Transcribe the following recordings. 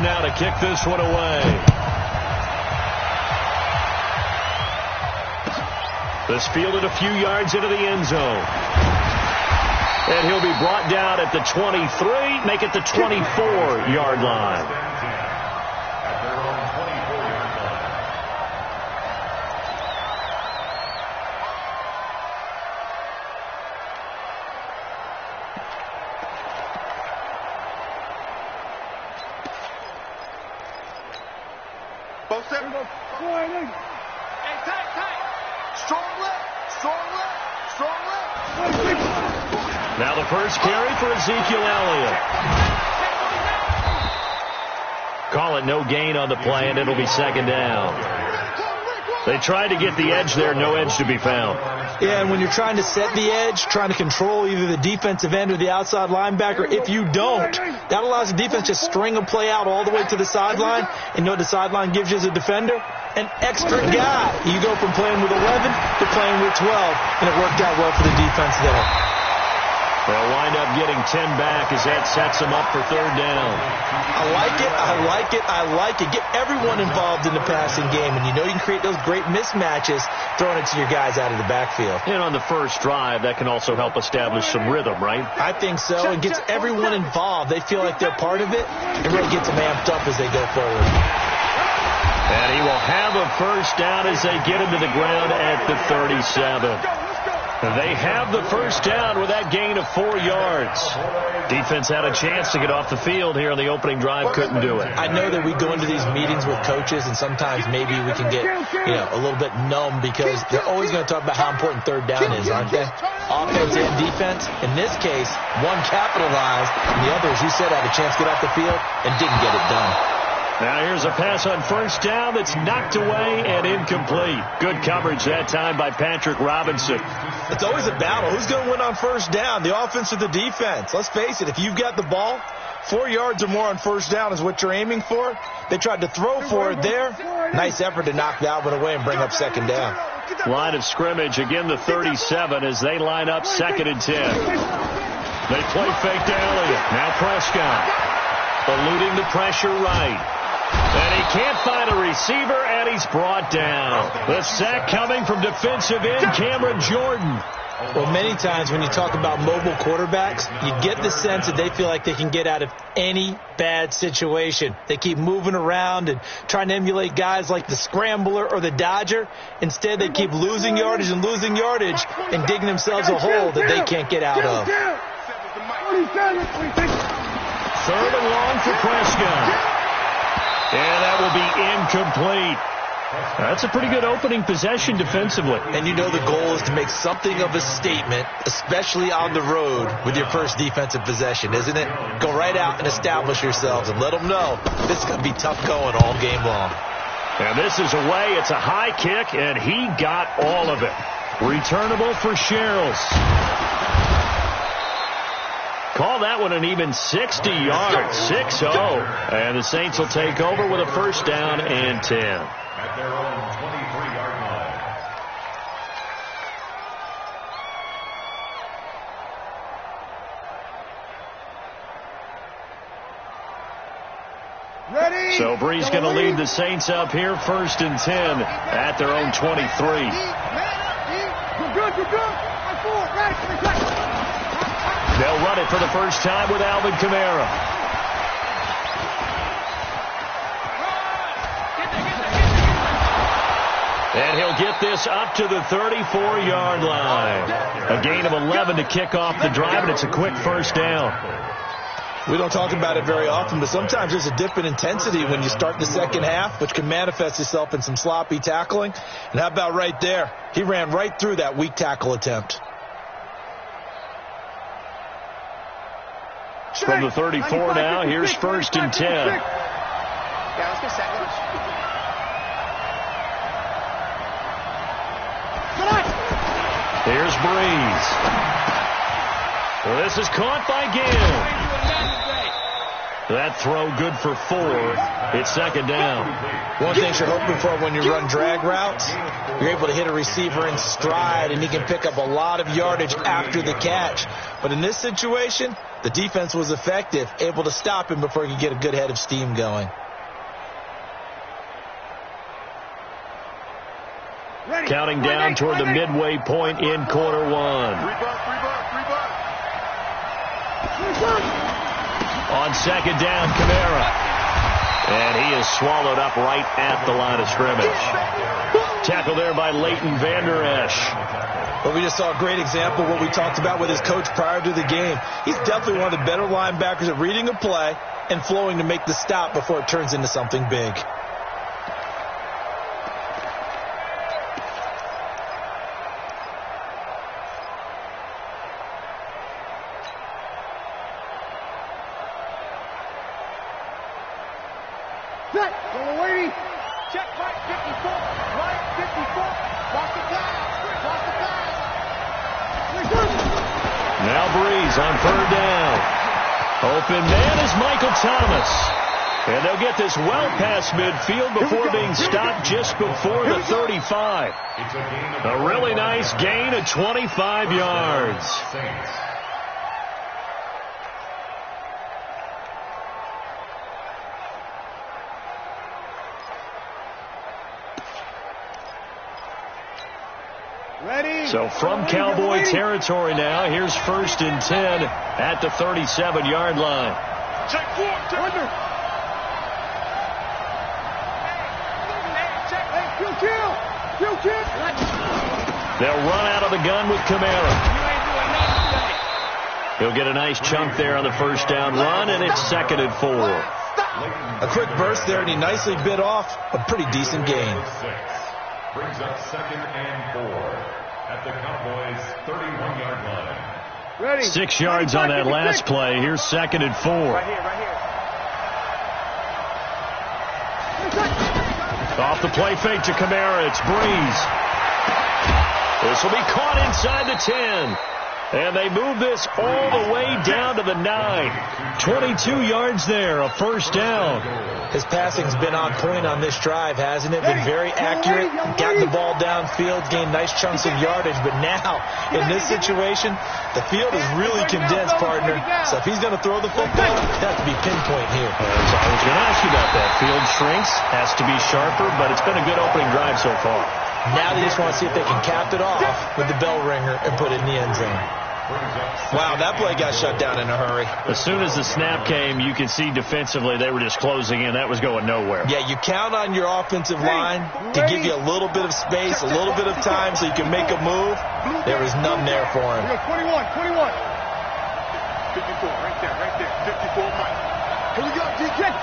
now to kick this one away. This fielded a few yards into the end zone. And he'll be brought down at the 23, make it the 24-yard line. Now the first carry for Ezekiel Elliott. Call it no gain on the play, and it'll be second down. They tried to get the edge there, no edge to be found. Yeah, and when you're trying to set the edge, trying to control either the defensive end or the outside linebacker, if you don't, that allows the defense to string a play out all the way to the sideline. And you know what the sideline gives you as a defender? An extra guy. You go from playing with 11 to playing with 12, and it worked out well for the defense there. They'll wind up getting 10 back as that sets them up for third down. I like it, I like it, I like it. Get everyone involved in the passing game, and you know you can create those great mismatches throwing it to your guys out of the backfield. And on the first drive, that can also help establish some rhythm, right? I think so. It gets everyone involved. They feel like they're part of it, and really gets them amped up as they go forward. And he will have a first down as they get him to the ground at the 37. They have the first down with that gain of 4 yards. Defense had a chance to get off the field here on the opening drive, couldn't do it. I know that we go into these meetings with coaches, and sometimes maybe we can get, a little bit numb because they're always going to talk about how important third down is, aren't they? Offense and defense. In this case, one capitalized, and the other, as you said, had a chance to get off the field and didn't get it done. Now here's a pass on first down that's knocked away and incomplete. Good coverage that time by Patrick Robinson. It's always a battle. Who's going to win on first down, the offense or the defense? Let's face it, if you've got the ball, 4 yards or more on first down is what you're aiming for. They tried to throw for it there. Nice effort to knock that one away and bring up second down. Line of scrimmage, again the 37 as they line up 2nd and 10. They play fake to Elliott. Now Prescott eluding the pressure right. And he can't find a receiver, and he's brought down. The sack coming from defensive end Cameron Jordan. Well, many times when you talk about mobile quarterbacks, you get the sense that they feel like they can get out of any bad situation. They keep moving around and trying to emulate guys like the scrambler or the dodger. Instead, they keep losing yardage and digging themselves a hole that they can't get out of. 3rd and long for Prescott. And that will be incomplete. That's a pretty good opening possession defensively. And you know the goal is to make something of a statement, especially on the road with your first defensive possession, isn't it? Go right out and establish yourselves and let them know this is going to be tough going all game long. And this is away. It's a high kick, and he got all of it. Returnable for Sherrills. Call that one an even 60 yards, 6-0. And the Saints will take over with a first down and 10. At their own 23-yard line. Ready? So Bree's going to lead the Saints up here, 1st and 10 at their own 23. You're good. They'll run it for the first time with Alvin Kamara. And he'll get this up to the 34-yard line. A gain of 11 to kick off the drive, and it's a quick first down. We don't talk about it very often, but sometimes there's a dip in intensity when you start the second half, which can manifest itself in some sloppy tackling. And how about right there? He ran right through that weak tackle attempt. From the 34 now, here's 1st and 10. Yeah, let's get set. Here's Breeze. Well, this is caught by Gill. That throw good for 4. It's second down. One thing you're hoping for when you run drag routes, you're able to hit a receiver in stride, and he can pick up a lot of yardage after the catch. But in this situation, the defense was effective, able to stop him before he could get a good head of steam going. Counting down toward the midway point in quarter 1. On second down, Kamara. And he is swallowed up right at the line of scrimmage. Tackle there by Leighton Vander Esch. But we just saw a great example of what we talked about with his coach prior to the game. He's definitely one of the better linebackers at reading a play and flowing to make the stop before it turns into something big. Check right 54, right 54, watch the pass, Now Breeze on 3rd down. Open man is Michael Thomas. And they'll get this well past midfield before being stopped just before the 35. A really nice gain of 25 yards. So from Cowboy territory now, here's 1st and 10 at the 37-yard line. Check 4, They'll run out of the gun with Kamara. He'll get a nice chunk there on the 1st down run, and it's 2nd and 4. A quick burst there, and he nicely bit off a pretty decent gain. Brings up 2nd and 4. At the Cowboys' 31-yard line. 6 yards on that last play. Here's 2nd and 4. Right here. Off the play fake to Kamara. It's Breeze. This will be caught inside the 10. And they move this all the way down to the 9. 22 yards there, a 1st down. His passing's been on point on this drive, hasn't it? Been very accurate, gotten the ball downfield, gained nice chunks of yardage. But now, in this situation, the field is really condensed, partner. So if he's going to throw the football, it has to be pinpoint here. I was going to ask you about that. Field shrinks, has to be sharper, but it's been a good opening drive so far. Now they just want to see if they can cap it off with the bell ringer and put it in the end zone. Wow, that play got shut down in a hurry. As soon as the snap came, you could see defensively they were just closing in. That was going nowhere. Yeah, you count on your offensive line to give you a little bit of space, a little bit of time so you can make a move. There was none there for him. 21. 54, right there. 54, Mike. Here we go, check.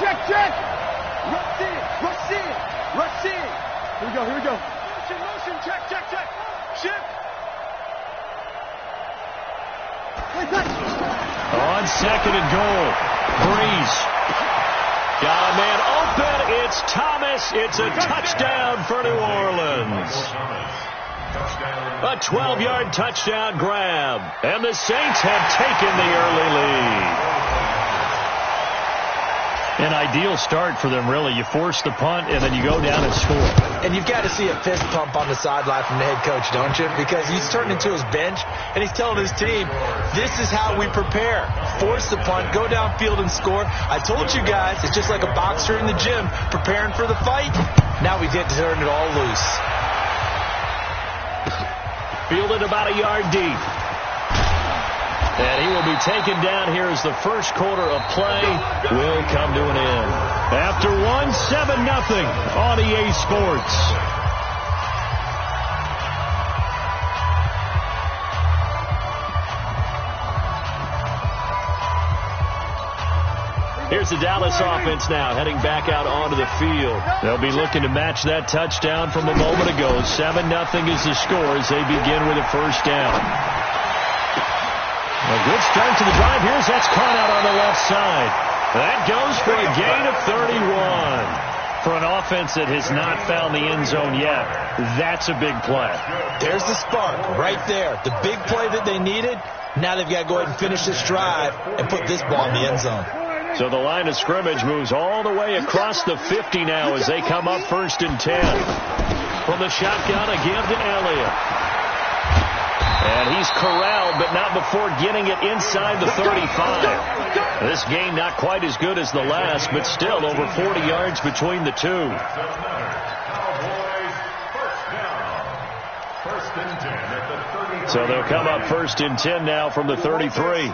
Rush in. Here we go. Motion, check. Shift. On 2nd and goal, Breeze got a man open. It's Thomas. It's a touchdown for New Orleans. A 12-yard touchdown grab. And the Saints have taken the early lead. An ideal start for them, really. You force the punt, and then you go down and score. And you've got to see a fist pump on the sideline from the head coach, don't you? Because he's turned into his bench, and he's telling his team, this is how we prepare. Force the punt, go downfield and score. I told you guys, it's just like a boxer in the gym preparing for the fight. Now we get to turn it all loose. Fielded about a yard deep. And he will be taken down here as the first quarter of play will come to an end. After 7-0 on EA Sports. Here's the Dallas offense now heading back out onto the field. They'll be looking to match that touchdown from a moment ago. 7-0 is the score as they begin with a 1st down. A good start to the drive. That's caught out on the left side. That goes for a gain of 31. For an offense that has not found the end zone yet, that's a big play. There's the spark right there. The big play that they needed. Now they've got to go ahead and finish this drive and put this ball in the end zone. So the line of scrimmage moves all the way across the 50 now as they come up 1st and 10. From the shotgun again to Elliott. And he's corralled, but not before getting it inside the 35. This game not quite as good as the last, but still over 40 yards between the two. So they'll come up 1st and 10 now from the 33.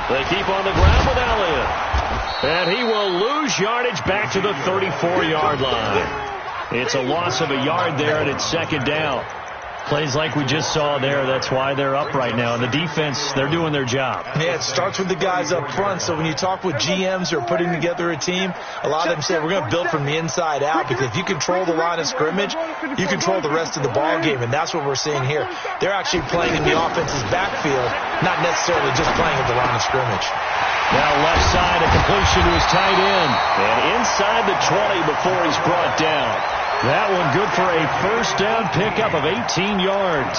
They keep on the ground with Elliott. And he will lose yardage back to the 34-yard line. It's a loss of a yard there, and it's 2nd down. Plays like we just saw there. That's why they're up right now. And the defense, they're doing their job. Yeah, it starts with the guys up front. So when you talk with GMs who are putting together a team, a lot of them say we're going to build from the inside out, because if you control the line of scrimmage, you control the rest of the ball game, and that's what we're seeing here. They're actually playing in the offense's backfield, not necessarily just playing at the line of scrimmage. Now left side, a completion to his tight end. And inside the 20 before he's brought down. That one good for a 1st down pickup of 18 yards.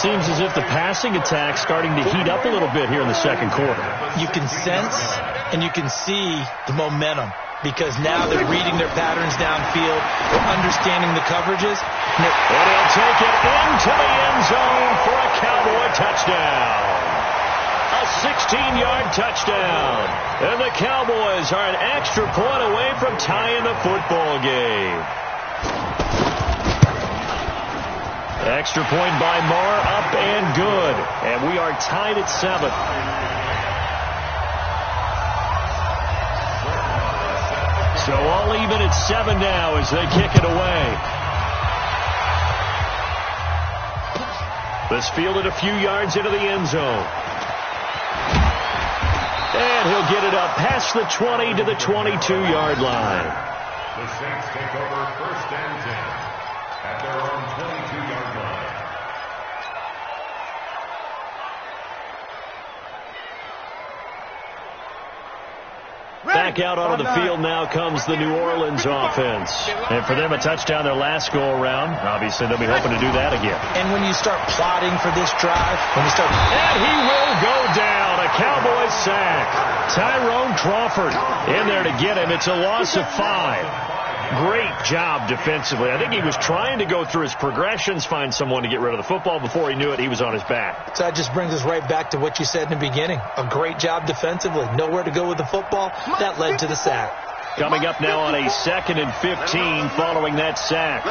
Seems as if the passing attack's starting to heat up a little bit here in the 2nd quarter. You can sense and you can see the momentum, because now they're reading their patterns downfield. They're understanding the coverages. And he'll take it into the end zone for a Cowboy touchdown. A 16-yard touchdown. And the Cowboys are an extra point away from tying the football game. Extra point by Marr, up and good. And we are tied at 7. So all even at 7 now as they kick it away. This fielded a few yards into the end zone. And he'll get it up past the 20 to the 22-yard line. The Saints take over 1st and 10 at their own 22-yard line. Back out onto the field now comes the New Orleans offense. And for them, a touchdown their last go-around. Obviously, they'll be hoping to do that again. And when you start plotting for this drive, And he will go down. A Cowboys sack. Tyrone Crawford in there to get him. It's a loss of 5. Great job defensively. I think he was trying to go through his progressions, find someone to get rid of the football. Before he knew it, he was on his back. So that just brings us right back to what you said in the beginning. A great job defensively. Nowhere to go with the football. That led to the sack. Coming up now on a 2nd and 15 following that sack.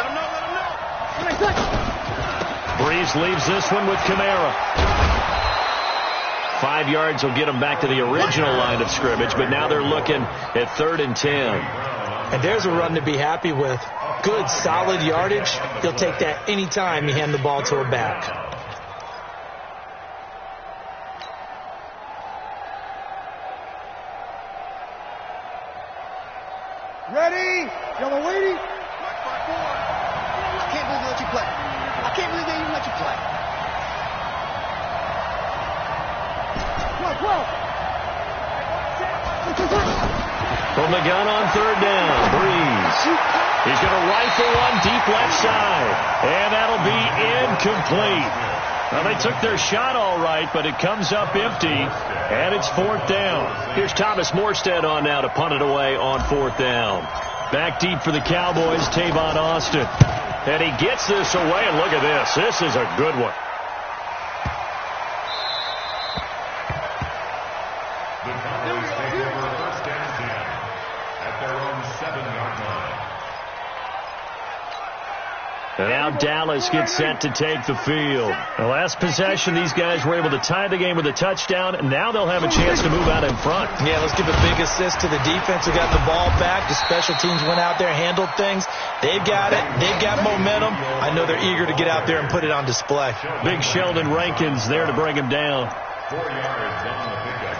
Breeze leaves this one with Kamara. 5 yards will get them back to the original line of scrimmage, but now they're looking at 3rd and 10. And there's a run to be happy with. Good, solid yardage. You'll take that any time you hand the ball to a back. Ready? Y'all waiting? I can't believe they let you play. I can't believe they even let you play. From the gun on 3rd down, Breeze. He's going to rifle one deep left side. And that'll be incomplete. Well, they took their shot all right, but it comes up empty. And it's 4th down. Here's Thomas Morstead on now to punt it away on 4th down. Back deep for the Cowboys, Tavon Austin. And he gets this away, and look at this. This is a good one. The Cowboys take over 1st and 10 at their own 7-yard line. And now Dallas gets set to take the field. The last possession, these guys were able to tie the game with a touchdown, and now they'll have a chance to move out in front. Yeah, let's give a big assist to the defense who got the ball back. The special teams went out there, handled things. They've got it. They've got momentum. I know they're eager to get out there and put it on display. Big Sheldon Rankins there to bring him down. 4 yards on the pickup.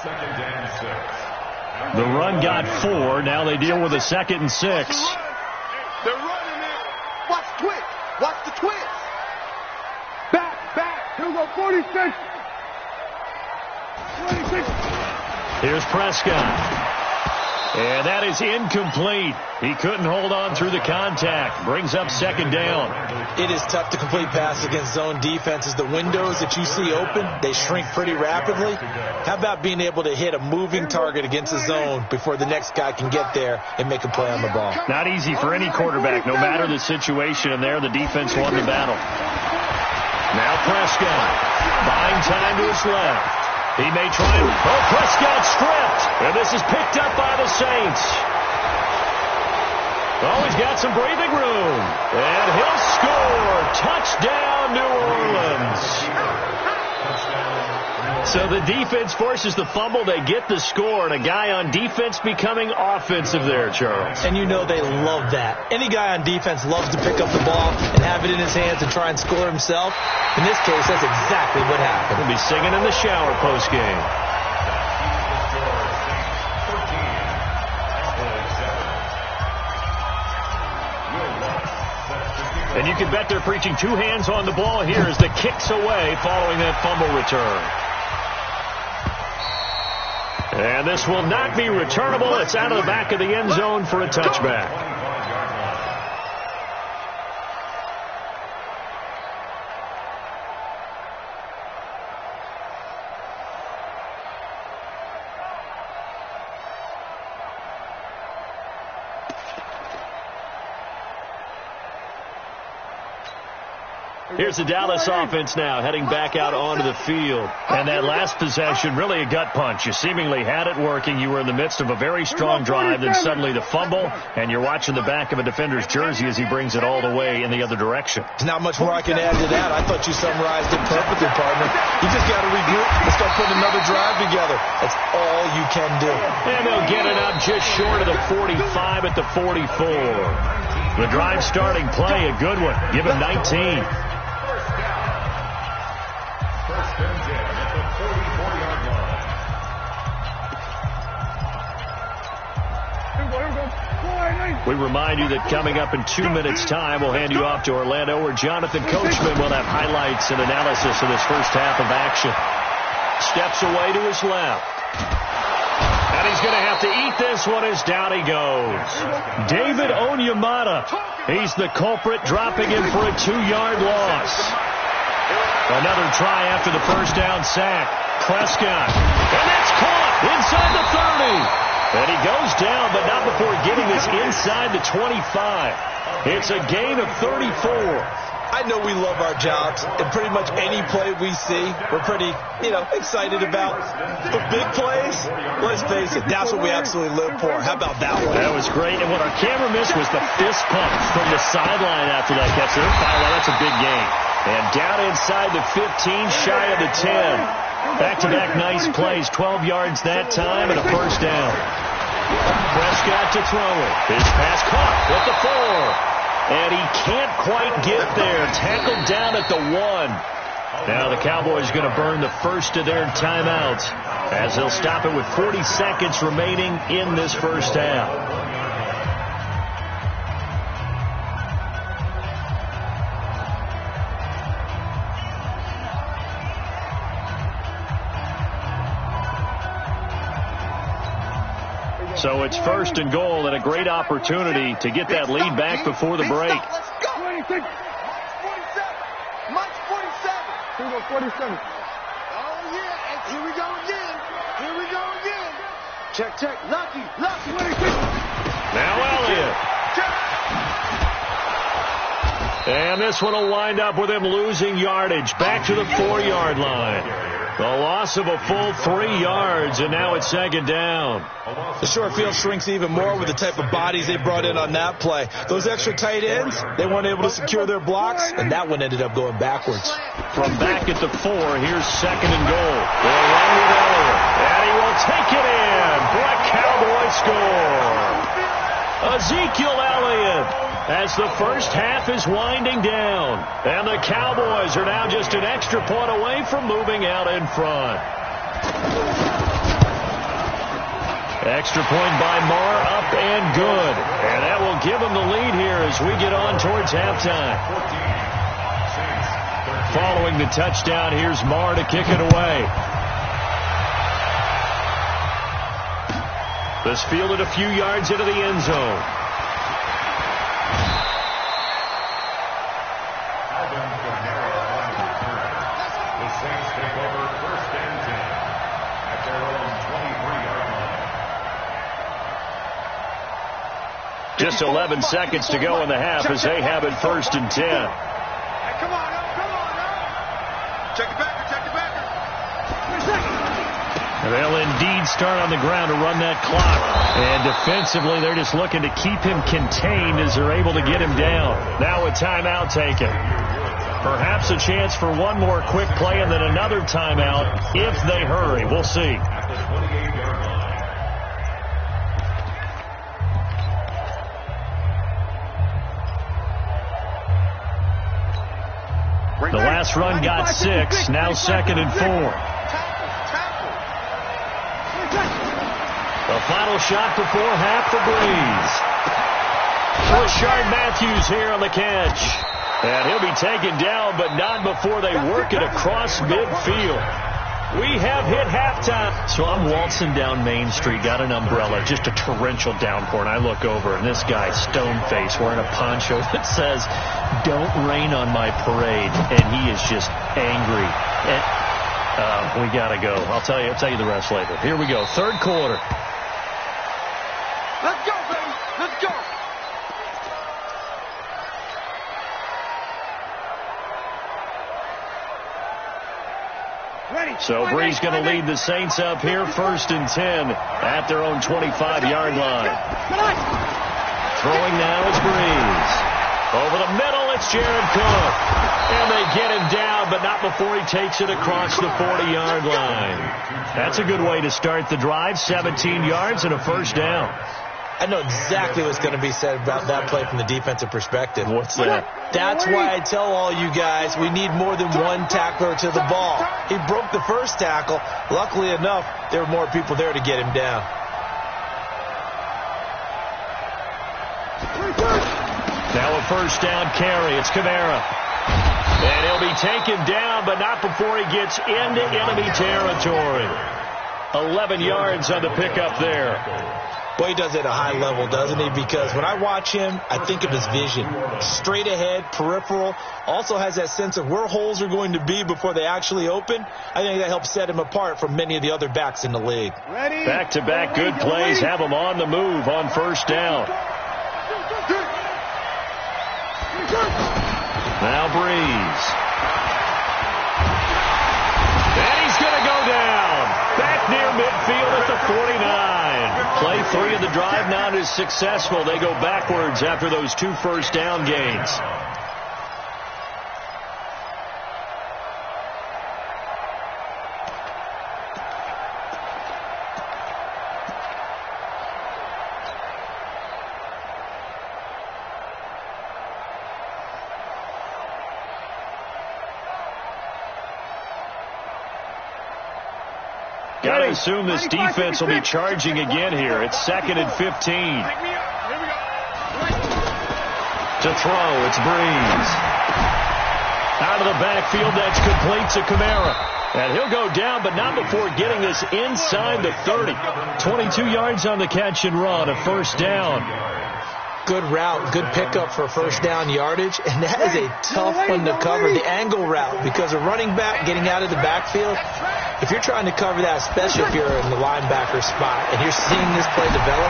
2nd and 6. The run got 4. Now they deal with a 2nd and 6. They're running it. Watch the twist. Watch the twist. Back. Here we go, 46. 26. Here's Prescott. And that is incomplete. He couldn't hold on through the contact. Brings up second down. It is tough to complete passes against zone defenses. The windows that you see open, they shrink pretty rapidly. How about being able to hit a moving target against a zone before the next guy can get there and make a play on the ball? Not easy for any quarterback, no matter the situation. And there, the defense won the battle. Now Prescott, buying time to his left. He may try to... Oh, Prescott stripped. And this is picked up by the Saints. Oh, he's got some breathing room. And he'll score. Touchdown, New Orleans. So the defense forces the fumble. They get the score. And a guy on defense becoming offensive there, Charles. And you know they love that. Any guy on defense loves to pick up the ball and have it in his hands and try and score himself. In this case, that's exactly what happened. He'll be singing in the shower post-game. And you can bet they're preaching two hands on the ball here as the kick's away following that fumble return. And this will not be returnable. It's out of the back of the end zone for a touchback. Here's the Dallas offense now heading back out onto the field. And that last possession, really a gut punch. You seemingly had it working. You were in the midst of a very strong drive. Then suddenly the fumble, and you're watching the back of a defender's jersey as he brings it all the way in the other direction. There's not much more I can add to that. I thought you summarized it perfectly, partner. You just got to regroup and start putting another drive together. That's all you can do. And they'll get it up just short of the 45 at the 44. The drive starting play, a good one. Give him 19. We remind you that coming up in 2 minutes' time, we'll hand you off to Orlando, where Jonathan Coachman will have highlights and analysis of this first half of action. Steps away to his left. And he's going to have to eat this one as down he goes. David Onyemata. He's the culprit, dropping him for a 2-yard loss. Another try after the first down sack. Prescott. And that's caught inside the 30. And he goes down, but not before getting this inside the 25. It's a gain of 34. I know we love our jobs, and pretty much any play we see, we're pretty, excited about. The big plays, let's face it, that's what we absolutely live for. How about that one? That was great, and what our camera missed was the fist pump from the sideline after that catch. That's a big gain. And down inside the 15, shy of the 10. Back-to-back nice plays, 12 yards that time, and a first down. Prescott to throw it. His pass caught at the 4. And he can't quite get there. Tackled down at the 1. Now the Cowboys going to burn the first of their timeouts as they'll stop it with 40 seconds remaining in this first half. So it's first and goal, and a great opportunity to get that lead back before the break. Let's go. 47. Mike's 47. Here we go, 47. Oh, yeah. And here we go again. Here we go again. Check. Lucky. 26. Now Elliott. And this one will wind up with him losing yardage. Back to the 4-yard line. The loss of a full 3 yards, and now it's second down. The short field shrinks even more with the type of bodies they brought in on that play. Those extra tight ends, they weren't able to secure their blocks, and that one ended up going backwards. From back at the 4, here's second and goal. They'll run with Elliott, and he will take it in for a Cowboy score. Ezekiel Elliott, as the first half is winding down. And the Cowboys are now just an extra point away from moving out in front. Extra point by Marr, up and good. And that will give them the lead here as we get on towards halftime. Following the touchdown, here's Marr to kick it away. This fielded a few yards into the end zone. The Saints take over first and 10 at their own 23-yard line. Just 11 seconds to go in the half as they have it first and 10. Hey, come on, Check it back. They'll indeed start on the ground to run that clock. And defensively, they're just looking to keep him contained as they're able to get him down. Now a timeout taken. Perhaps a chance for one more quick play and then another timeout if they hurry. We'll see. At the 28-yard line. The last run got 6. Now 2nd and 4. The final shot before half for Breeze. Rashard Matthews here on the catch. And he'll be taken down, but not before they work it across midfield. We have hit halftime. So I'm waltzing down Main Street, got an umbrella, just a torrential downpour, and I look over, and this guy, stone-faced, wearing a poncho that says, "Don't rain on my parade," and he is just angry. And we got to go. I'll tell you the rest later. Here we go, third quarter. Let's go, baby. Let's go. So Breeze going to lead the Saints up here, first and 10 at their own 25-yard line. Throwing now is Breeze. Over the middle, it's Jared Cook. And they get him down, but not before he takes it across the 40-yard line. That's a good way to start the drive, 17 yards and a first down. I know exactly what's going to be said about that play from the defensive perspective. What's that? That's why I tell all you guys we need more than one tackler to the ball. He broke the first tackle. Luckily enough, there were more people there to get him down. Now a first down carry. It's Kamara. And he'll be taken down, but not before he gets into enemy territory. 11 yards on the pickup there. Boy, he does it at a high level, doesn't he? Because when I watch him, I think of his vision. Straight ahead, peripheral. Also has that sense of where holes are going to be before they actually open. I think that helps set him apart from many of the other backs in the league. Back-to-back good plays have him on the move on first down. Now Breeze. And he's going to go down. Back near midfield at the 49. Play 3 of the drive not as successful. They go backwards after those 2 first down gains. Got to assume this defense will be charging again here. It's 2nd and 15. To throw, it's Breeze. Out of the backfield, that's complete to Kamara. And he'll go down, but not before getting this inside the 30. 22 yards on the catch and run, a first down. Good route, good pickup for first down yardage, and that is a tough one to cover, the angle route, because a running back getting out of the backfield, if you're trying to cover that, especially if you're in the linebacker spot and you're seeing this play develop,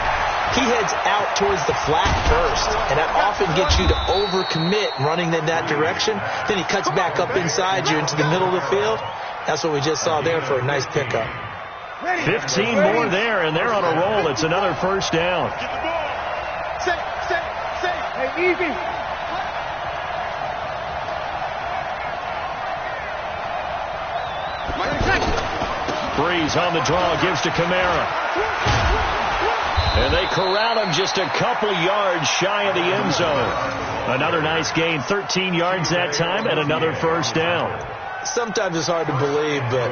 he heads out towards the flat first, and that often gets you to overcommit running in that direction. Then he cuts back up inside you into the middle of the field. That's what we just saw there for a nice pickup. 15 more there, and they're on a roll. It's another first down. Hey, easy. Breeze on the draw, gives to Kamara. And they corral him just a couple yards shy of the end zone. Another nice gain, 13 yards that time, and another first down. Sometimes it's hard to believe, but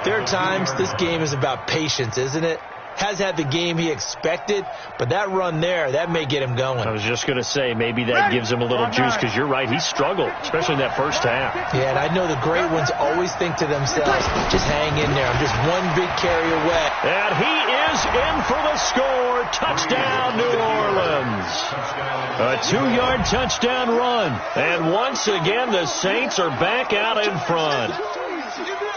there are times this game is about patience, isn't it? has had the game he expected, but that run there, that may get him going. I was just going to say, maybe that gives him a little juice, because you're right, he struggled, especially in that first half. Yeah, and I know the great ones always think to themselves, just hang in there. I'm just one big carry away. And he is in for the score. Touchdown, New Orleans. A 2-yard touchdown run. And once again, the Saints are back out in front.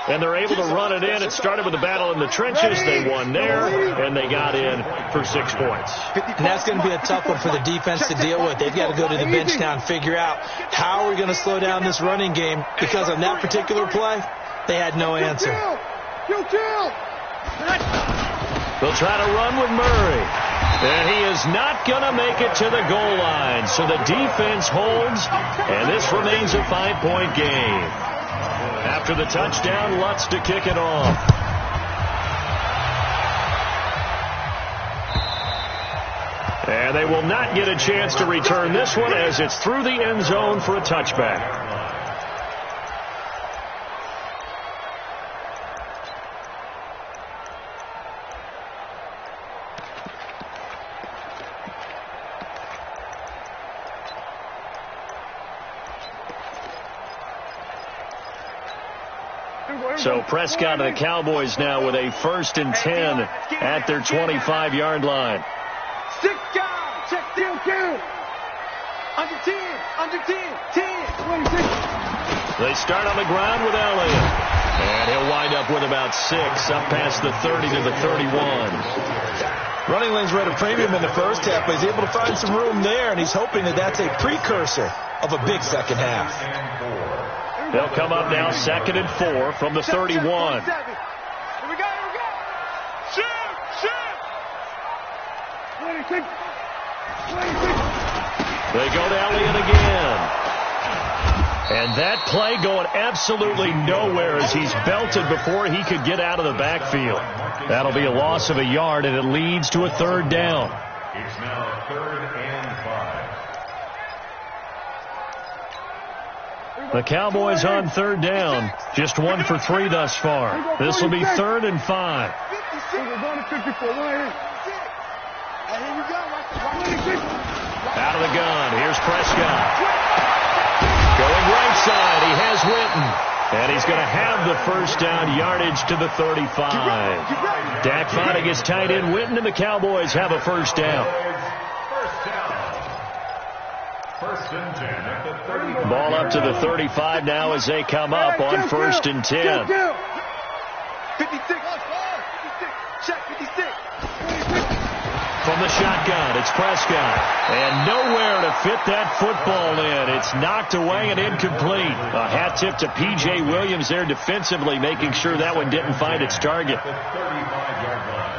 And they're able to run it in. It started with a battle in the trenches. They won there, and they got in for 6 points. And that's going to be a tough one for the defense to deal with. They've got to go to the bench now and figure out how we're going to slow down this running game, because on that particular play, they had no answer. They'll try to run with Murray. And he is not going to make it to the goal line. So the defense holds, and this remains a 5-point game. After the touchdown, Lutz to kick it off. And they will not get a chance to return this one, as it's through the end zone for a touchback. So Prescott and the Cowboys now with a 1st and 10 at their 25-yard line. 6 guys, check down. Under 10, 10, 26. They start on the ground with Elliott. And he'll wind up with about 6, up past the 30 to the 31. Running lanes were at a premium in the first half, but he's able to find some room there, and he's hoping that that's a precursor of a big second half. They'll come up now 2nd and 4 from the 31. Here we go. Shoot. 26. They go to Elliott again. And that play going absolutely nowhere as he's belted before he could get out of the backfield. That'll be a loss of a yard, and it leads to a 3rd down. It's now 3rd and 5. The Cowboys on 3rd down. Just 1 for 3 thus far. This will be 3rd and 5. Out of the gun. Here's Prescott. Going right side. He has Witten. And he's going to have the 1st down yardage to the 35. Dak finding his tight end Witten, and the Cowboys have a 1st down. Ball up to the 35 now as they come up on 1st and 10. 56. Check 56. From the shotgun, it's Prescott. And nowhere to fit that football in. It's knocked away and incomplete. A hat tip to P.J. Williams there defensively, making sure that one didn't find its target. The 35-yard line.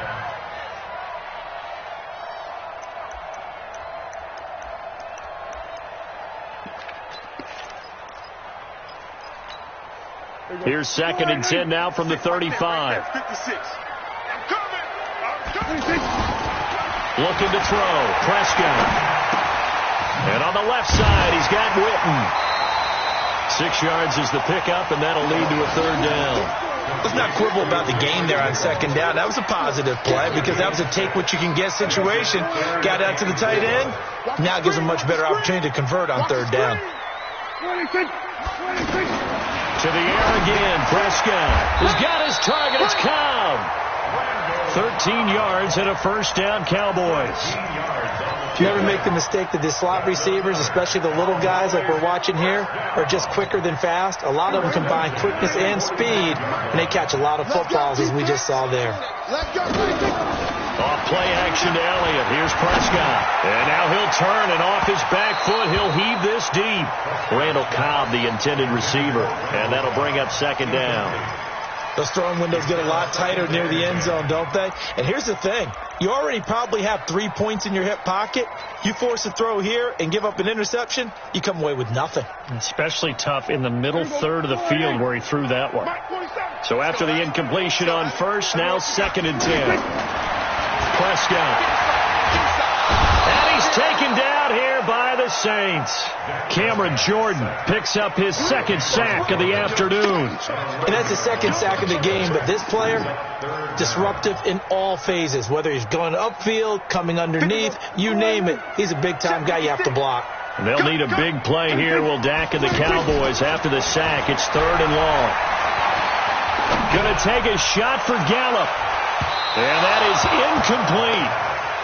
Here's 2nd and 10 now from the 35. 56. Looking to throw. Prescott. And on the left side, he's got Witten. 6 yards is the pickup, and that'll lead to a 3rd down. Let's not quibble about the game there on 2nd down. That was a positive play, because that was a take-what-you-can-get situation. Got out to the tight end. Now gives him a much better opportunity to convert on 3rd down. 26. To the air again. Prescott has got his target. It's Cobb. 13 yards and a 1st down, Cowboys. Never make the mistake that the slot receivers, especially the little guys like we're watching here, are just quicker than fast. A lot of them combine quickness and speed, and they catch a lot of footballs, as we just saw there. Off play action to Elliott. Here's Prescott. And now he'll turn, and off his back foot, he'll heave this deep. Randall Cobb, the intended receiver. And that'll bring up 2nd down. Those throwing windows get a lot tighter near the end zone, don't they? And here's the thing. You already probably have 3 points in your hip pocket. You force a throw here and give up an interception, you come away with nothing. Especially tough in the middle 3rd of the field where he threw that one. So after the incompletion on 1st, now 2nd and 10. Prescott. And he's taken down here by the Saints. Cameron Jordan picks up his second sack of the afternoon. And that's the second sack of the game, but this player, disruptive in all phases, whether he's going upfield, coming underneath, you name it. He's a big-time guy you have to block. They'll need a big play here. Will Dak and the Cowboys after the sack. It's 3rd and long. Going to take a shot for Gallup. And that is incomplete.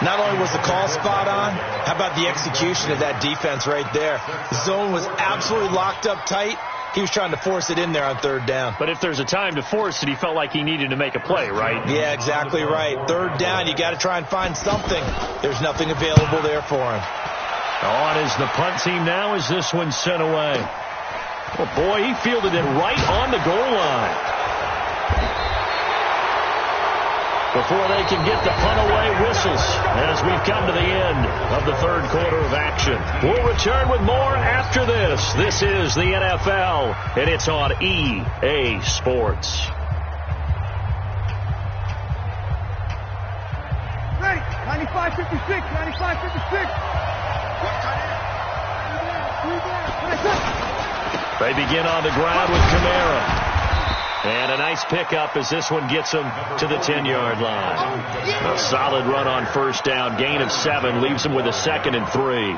Not only was the call spot on, how about the execution of that defense right there? The zone was absolutely locked up tight. He was trying to force it in there on 3rd down. But if there's a time to force it, he felt like he needed to make a play, right? Yeah, exactly right. 3rd down, you got to try and find something. There's nothing available there for him. On is the punt team now as this one's sent away. Oh, boy, he fielded it right on the goal line. Before they can get the punt away, whistles as we've come to the end of the 3rd quarter of action. We'll return with more after this. This is the NFL, and it's on EA Sports. Ready, 95-56, 95-56. They begin on the ground with Kamara. And a nice pickup as this one gets them to the 10-yard line. A solid run on 1st down. Gain of 7 leaves them with a 2nd and 3.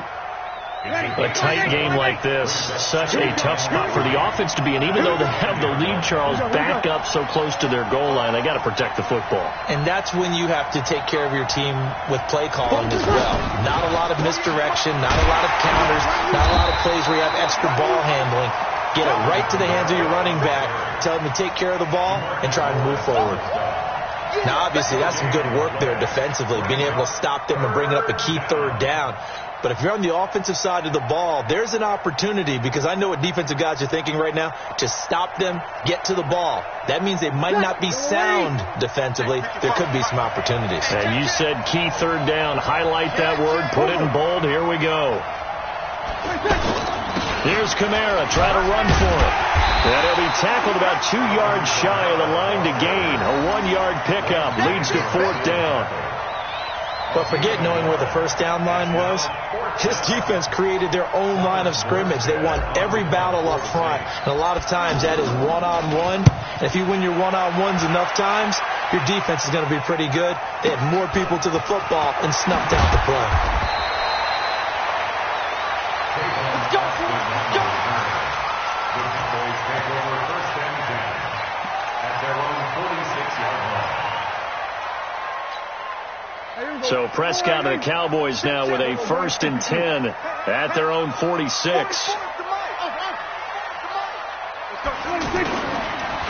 A tight game like this, such a tough spot for the offense to be in. Even though they have the lead, Charles, back up so close to their goal line, they got to protect the football. And that's when you have to take care of your team with play calling as well. Not a lot of misdirection, not a lot of counters, not a lot of plays where you have extra ball handling. Get it right to the hands of your running back. Tell them to take care of the ball and try and move forward. Now, obviously, that's some good work there defensively, being able to stop them and bring up a key 3rd down. But if you're on the offensive side of the ball, there's an opportunity, because I know what defensive guys are thinking right now, to stop them, get to the ball. That means they might not be sound defensively. There could be some opportunities. And you said key 3rd down. Highlight that word. Put it in bold. Here we go. Here's Kamara. Try to run for it. And he'll be tackled about 2 yards shy of the line to gain. A 1-yard pickup leads to 4th down. But forget knowing where the 1st down line was. His defense created their own line of scrimmage. They won every battle up front. And a lot of times that is one-on-one. And if you win your one-on-ones enough times, your defense is going to be pretty good. They had more people to the football and snuffed out the play. So Prescott and the Cowboys now with a 1st and 10 at their own 46.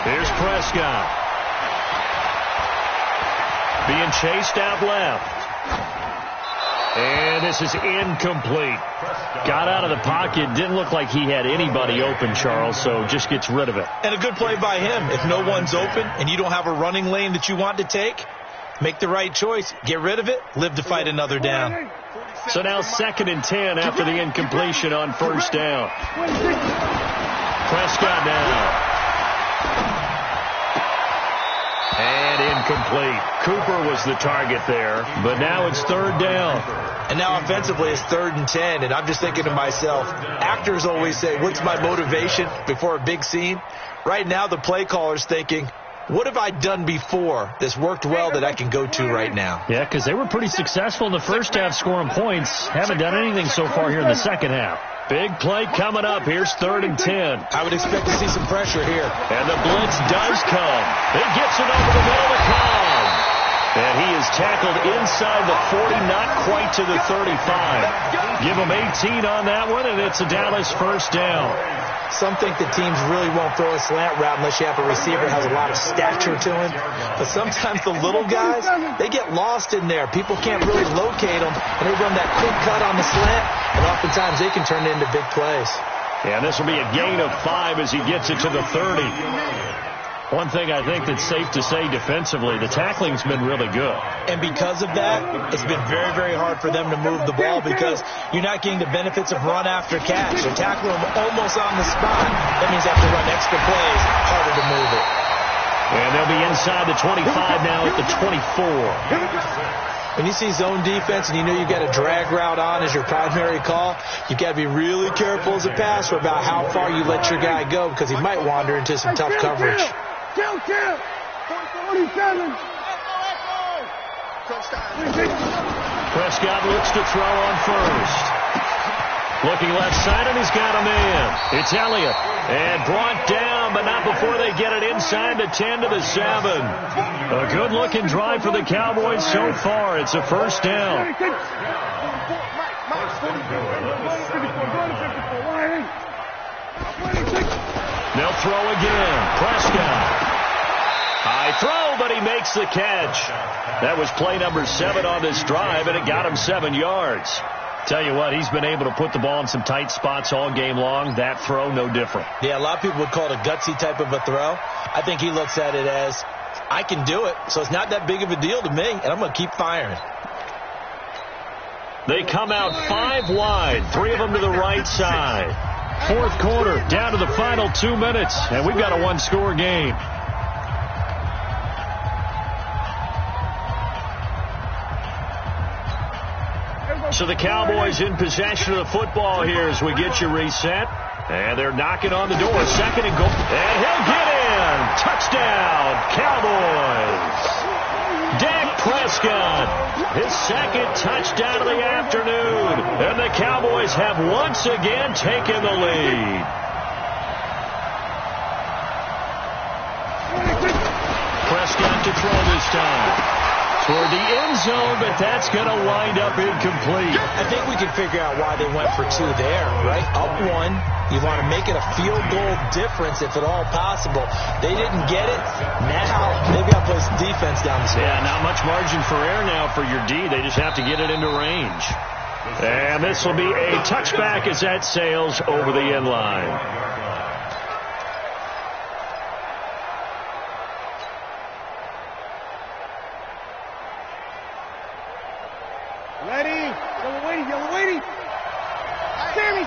Here's Prescott. Being chased out left. And this is incomplete. Got out of the pocket. Didn't look like he had anybody open, Charles, so just gets rid of it. And a good play by him. If no one's open and you don't have a running lane that you want to take, make the right choice. Get rid of it. Live to fight another down. So now 2nd and 10 after the incompletion on 1st down. Prescott now. And incomplete. Cooper was the target there, but now it's 3rd down. And now offensively it's 3rd and 10, and I'm just thinking to myself, actors always say, what's my motivation before a big scene? Right now the play caller's thinking, what have I done before that's worked well that I can go to right now? Yeah, because they were pretty successful in the first half scoring points. Haven't done anything so far here in the second half. Big play coming up. Here's 3rd and 10. I would expect to see some pressure here. And the blitz does come. It gets it over the middle to Cobb. And he is tackled inside the 40, not quite to the 35. Give him 18 on that one, and it's a Dallas 1st down. Some think that teams really won't throw a slant route unless you have a receiver that has a lot of stature to him. But sometimes the little guys, they get lost in there. People can't really locate them, and they run that quick cut on the slant, and oftentimes they can turn it into big plays. Yeah, this will be a gain of 5 as he gets it to the 30. One thing I think that's safe to say defensively, the tackling's been really good. And because of that, it's been very, very hard for them to move the ball because you're not getting the benefits of run after catch. They're tackling them almost on the spot. That means they have to run extra plays, harder to move it. And they'll be inside the 25 now at the 24. When you see zone defense and you know you've got a drag route on as your primary call, you've got to be really careful as a passer about how far you let your guy go because he might wander into some tough coverage. Kill. 47. Prescott looks to throw on first. Looking left side, and he's got a man. It's Elliott. And brought down, but not before they get it inside the 10 to the 7. A good-looking drive for the Cowboys so far. It's a first down. They'll throw again. Prescott. High throw, but he makes the catch. That was play number 7 on this drive, and it got him 7 yards. Tell you what, he's been able to put the ball in some tight spots all game long. That throw, no different. Yeah, a lot of people would call it a gutsy type of a throw. I think he looks at it as, I can do it, so it's not that big of a deal to me, and I'm going to keep firing. They come out 5 wide, 3 of them to the right side. Fourth quarter, down to the final 2 minutes, and we've got a one-score game. So the Cowboys in possession of the football here as we get you reset. And they're knocking on the door. Second and goal. And he'll get in. Touchdown, Cowboys. Dak Prescott, his second touchdown of the afternoon. And the Cowboys have once again taken the lead. Prescott to throw this time. Toward the end zone, but that's going to wind up incomplete. I think we can figure out why they went for 2 there, right? Up 1. You want to make it a field goal difference if at all possible. They didn't get it. Now they've got to play some defense down the stretch. Yeah, not much margin for error now for your D. They just have to get it into range. And this will be a touchback as that sails over the end line.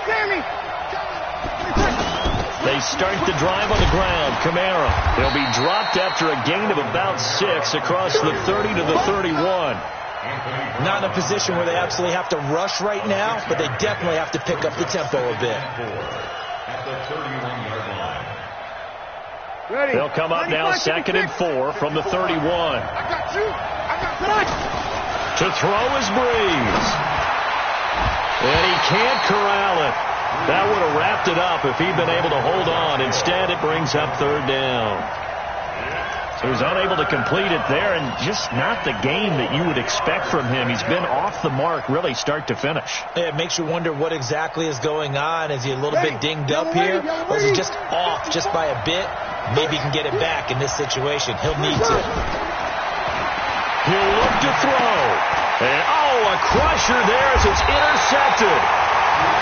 Sammy! They start the drive on the ground. Kamara. He'll be dropped after a gain of about 6 across the 30 to the 31. Not in a position where they absolutely have to rush right now, but they definitely have to pick up the tempo a bit. At the 31-yard line. Ready. They'll come up now 2nd and 4 from the 31. I got you. To throw is Breeze. And he can't corral it. That would have wrapped it up if he'd been able to hold on. Instead, it brings up 3rd down. So he's unable to complete it there, and just not the game that you would expect from him. He's been off the mark, really, start to finish. Yeah, it makes you wonder what exactly is going on. Is he a little bit dinged up here, or is he just off just by a bit? Maybe he can get it back in this situation. He'll need to. He'll look to throw. And, a crusher there as it's intercepted.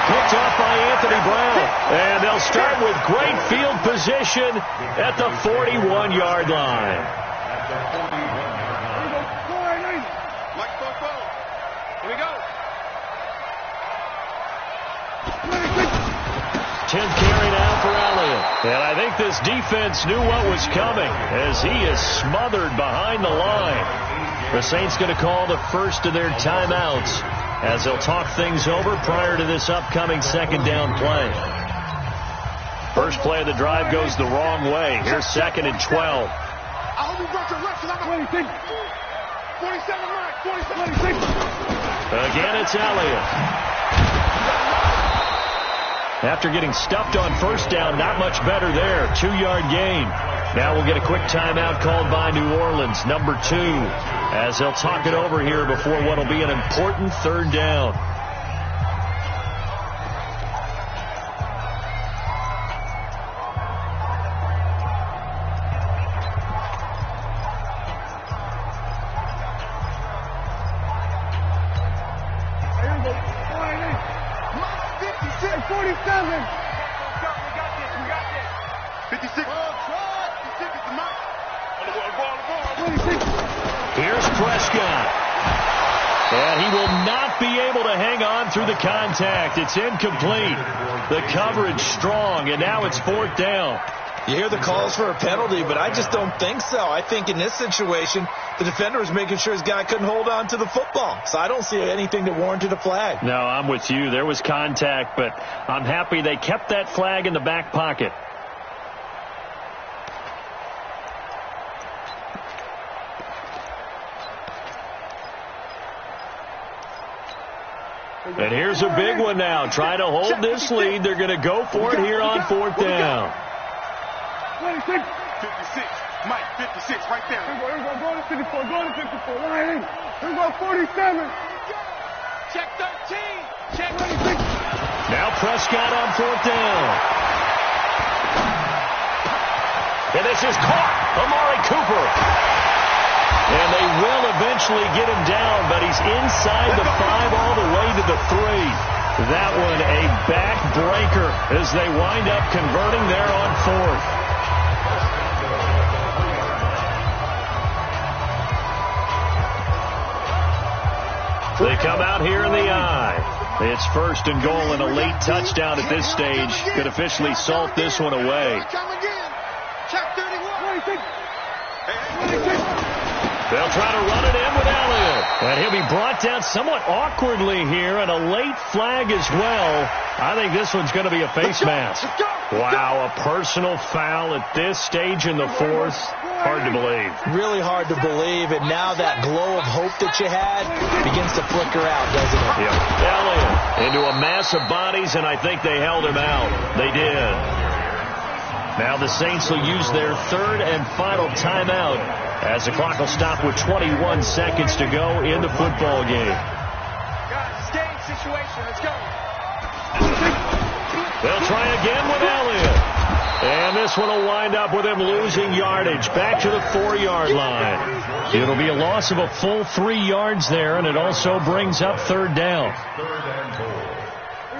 Picked off by Anthony Brown. And they'll start with great field position at the 41-yard line. At the 41-yard line. Mike Fofo. Here we go. 10th carry now for Elliott. And I think this defense knew what was coming as he is smothered behind the line. The Saints going to call the first of their timeouts as they'll talk things over prior to this upcoming 2nd down play. First play of the drive goes the wrong way. Here's 2nd and 12. I hope you brought your reps and I'm 47, Mike. 47. Again, it's Elliott. After getting stuffed on first down, not much better there. 2-yard gain. Now we'll get a quick timeout called by New Orleans, number 2, as they'll talk it over here before what will be an important 3rd down. Here's Prescott. And he will not be able to hang on through the contact. It's incomplete. The coverage strong, and now it's 4th down. You hear the calls for a penalty, but I just don't think so. I think in this situation, the defender was making sure his guy couldn't hold on to the football. So I don't see anything that warranted a flag. No, I'm with you. There was contact, but I'm happy they kept that flag in the back pocket. And here's a big one now. Trying to hold this lead. They're going to go for it here on fourth down. 56. Mike, 56 right there. Here we go. Go to 54. Go to 54. Line in. Here we go. 47. Check 13. Check 26. Now Prescott on fourth down. And this is caught. Amari Cooper. And they will eventually get him down, but he's inside the 5 all the way to the 3. That one a backbreaker as they wind up converting there on fourth. They come out here in the eye. It's first and goal, and a late touchdown at this stage could officially salt this one away. Check 31. They'll try to run it in with Elliott. And he'll be brought down somewhat awkwardly here, and a late flag as well. I think this one's going to be a face mask. Wow, a personal foul at this stage in the fourth. Hard to believe. Really hard to believe, and now that glow of hope that you had begins to flicker out, doesn't it? Yep. Elliott into a mass of bodies, and I think they held him out. They did. Now the Saints will use their third and final timeout as the clock will stop with 21 seconds to go in the football game. Guys, game situation. Let's go. They'll try again with Elliott. And this one will wind up with him losing yardage back to the 4-yard line. It'll be a loss of a full 3 yards there, and it also brings up third down.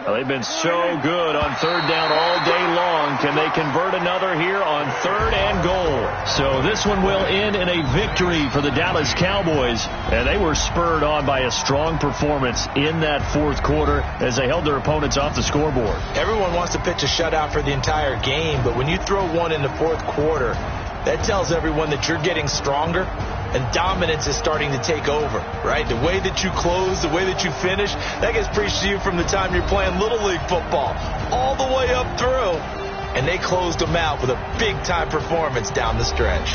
Well, they've been so good on third down all day long. Can they convert another here on third and goal? So this one will end in a victory for the Dallas Cowboys. And they were spurred on by a strong performance in that fourth quarter as they held their opponents off the scoreboard. Everyone wants to pitch a shutout for the entire game, but when you throw one in the fourth quarter, that tells everyone that you're getting stronger and dominance is starting to take over, right? The way that you close, the way that you finish, that gets preached to you from the time you're playing Little League football all the way up through. And they closed them out with a big-time performance down the stretch.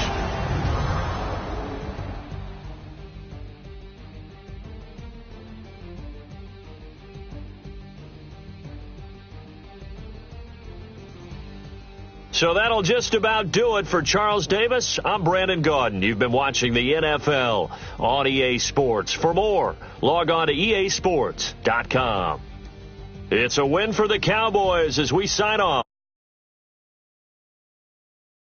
So that'll just about do it for Charles Davis. I'm Brandon Gaudin. You've been watching the NFL on EA Sports. For more, log on to easports.com. It's a win for the Cowboys as we sign off.